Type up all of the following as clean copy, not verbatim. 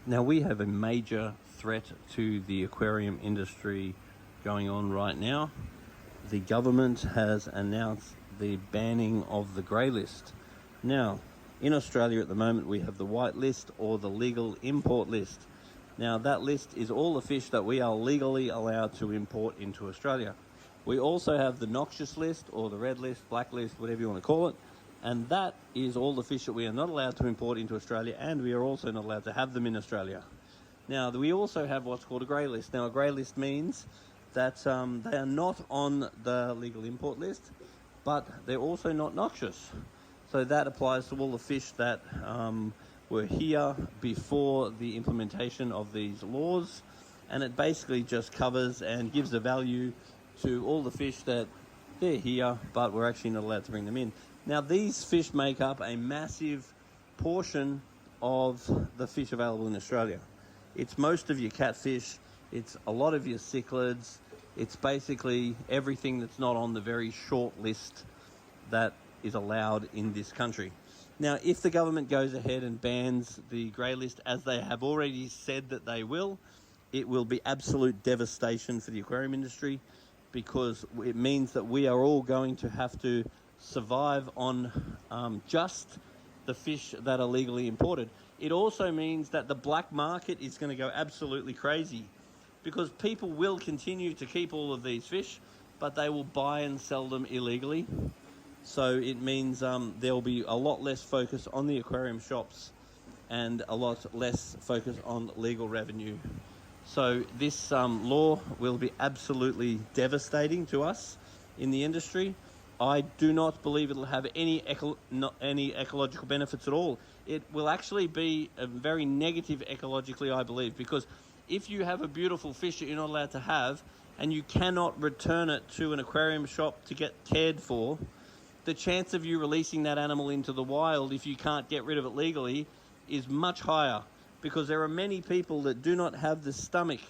Now, we have a major threat to the aquarium industry going on right now. The government has announced the banning of the grey list. Now, in Australia at the moment, we have the white list or the legal import list. Now, that list is all the fish that we are legally allowed to import into Australia. We also have the noxious list or the red list, black list, whatever you want to call it. And that is all the fish that we are not allowed to import into Australia, and we are also not allowed to have them in Australia. Now, we also have what's called a grey list. Now, a grey list means that they are not on the legal import list, but they're also not noxious. So that applies to all the fish that were here before the implementation of these laws, and it basically just covers and gives a value to all the fish that they're here, but we're actually not allowed to bring them in. Now, these fish make up a massive portion of the fish available in Australia. It's most of your catfish, it's a lot of your cichlids, it's basically everything that's not on the very short list that is allowed in this country. Now, if the government goes ahead and bans the grey list, as they have already said that they will, it will be absolute devastation for the aquarium industry, because it means that we are all going to have to survive on just the fish that are legally imported. It also means that the black market is going to go absolutely crazy, because people will continue to keep all of these fish, but they will buy and sell them illegally. So it means there will be a lot less focus on the aquarium shops and a lot less focus on legal revenue. So this law will be absolutely devastating to us in the industry. I do not believe it'll have any ecological benefits at all. It will actually be very negative ecologically, I believe, because if you have a beautiful fish that you're not allowed to have and you cannot return it to an aquarium shop to get cared for, the chance of you releasing that animal into the wild, if you can't get rid of it legally, is much higher, because there are many people that do not have the stomach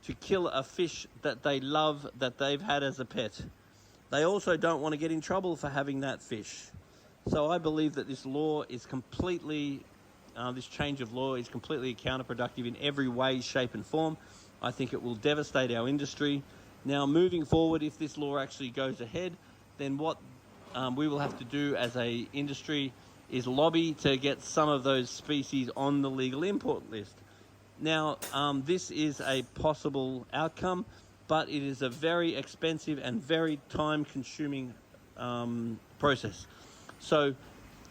to kill a fish that they love, that they've had as a pet. They also don't want to get in trouble for having that fish. So I believe that this law is completely, this change of law is completely counterproductive in every way, shape and form. I think it will devastate our industry. Now, moving forward, if this law actually goes ahead, then what we will have to do as a industry is lobby to get some of those species on the legal import list. Now, this is a possible outcome, but it is a very expensive and very time-consuming process. So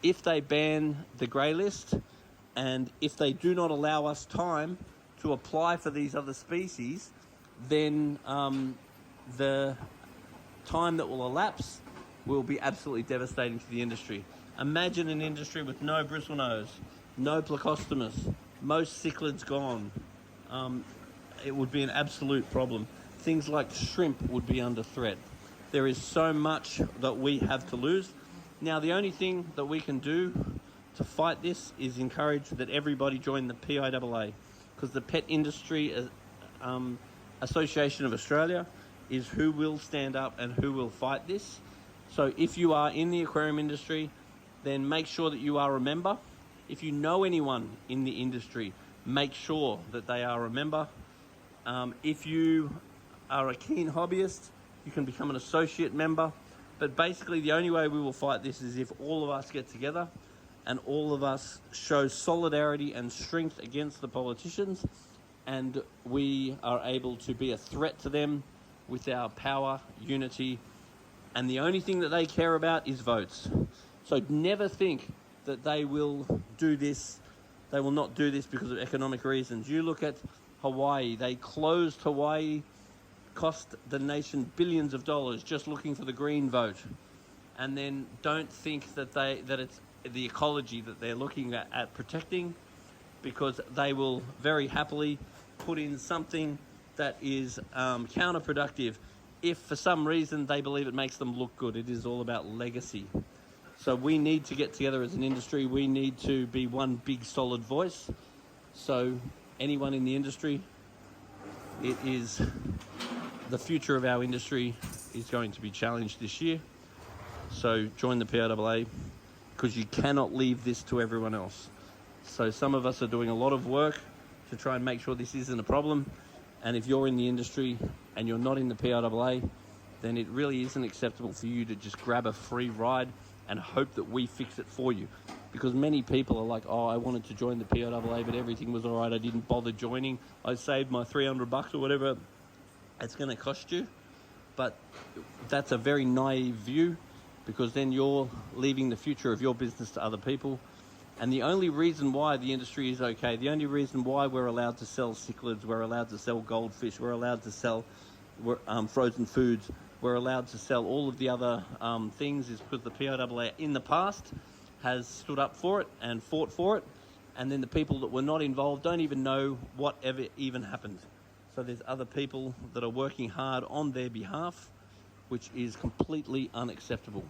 if they ban the grey list, and if they do not allow us time to apply for these other species, then the time that will elapse will be absolutely devastating to the industry. Imagine an industry with no bristlenose, no plecostomus, most cichlids gone. It would be an absolute problem. Things like shrimp would be under threat. There is so much that we have to lose. Now, the only thing that we can do to fight this is encourage that everybody join the PIAA, because the Pet Industry Association of Australia is who will stand up and who will fight this. So if you are in the aquarium industry, then make sure that you are a member. If you know anyone in the industry, make sure that they are a member. If you are a keen hobbyist, you can become an associate member. But basically, the only way we will fight this is if all of us get together and all of us show solidarity and strength against the politicians, and we are able to be a threat to them with our power, unity, and the only thing that they care about is votes. So never think that they will do this. They will not do this because of economic reasons. You look at Hawaii. They closed Hawaii, cost the nation billions of dollars just looking for the green vote. And then don't think that it's the ecology that they're looking at protecting, because they will very happily put in something that is counterproductive if for some reason they believe it makes them look good. It is all about legacy. So we need to get together as an industry. We need to be one big solid voice. So anyone in the industry, it is the future of our industry is going to be challenged this year. So join the PIAA, because you cannot leave this to everyone else. So some of us are doing a lot of work to try and make sure this isn't a problem. And if you're in the industry and you're not in the PIAA, then it really isn't acceptable for you to just grab a free ride and hope that we fix it for you. Because many people are like, oh, I wanted to join the PIAA, but everything was all right. I didn't bother joining. I saved my $300 or whatever it's going to cost you. But that's a very naive view, because then you're leaving the future of your business to other people. And the only reason why the industry is okay, the only reason why we're allowed to sell cichlids, we're allowed to sell goldfish, we're allowed to sell frozen foods, we're allowed to sell all of the other things, is because the PIAA in the past has stood up for it and fought for it. And then the people that were not involved don't even know whatever even happened. So there's other people that are working hard on their behalf, which is completely unacceptable.